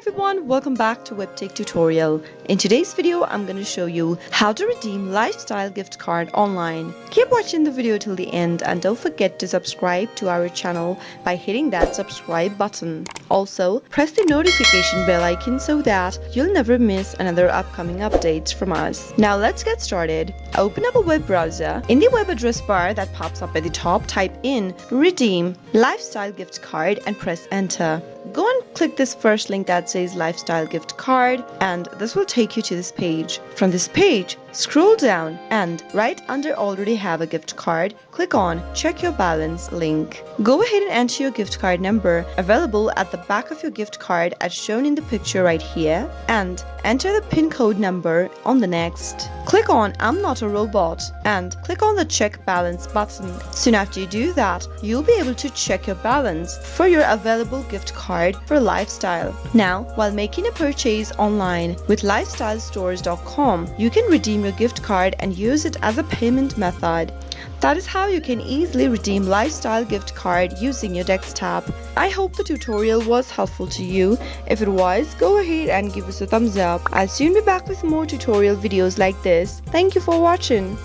everyone, welcome back to Webtech Tutorial. In today's video, I'm going to show you how to redeem lifestyle gift card online. Keep watching the video till the end and don't forget to subscribe to our channel by hitting that subscribe button. Also, press the notification bell icon so that you'll never miss another upcoming updates from us. Now let's get started. Open up a web browser. In the web address bar that pops up at the top, type in redeem lifestyle gift card and press enter. Go and click this first link that says lifestyle gift card and this will take you to this page. From this page, scroll down and right under already have a gift card, click on check your balance link. Go ahead and enter your gift card number available at the back of your gift card as shown in the picture right here and enter the PIN code number on the next. Click on I'm not a robot and click on the check balance button. Soon after you do that, you'll be able to check your balance for your available gift card for lifestyle. Now, while making a purchase online with lifestylestores.com, you can redeem your gift card and use it as a payment method. That is how you can easily redeem lifestyle gift card using your desktop. I hope the tutorial was helpful to you. If it was, go ahead and give us a thumbs up. I'll soon be back with more tutorial videos like this. Thank you for watching.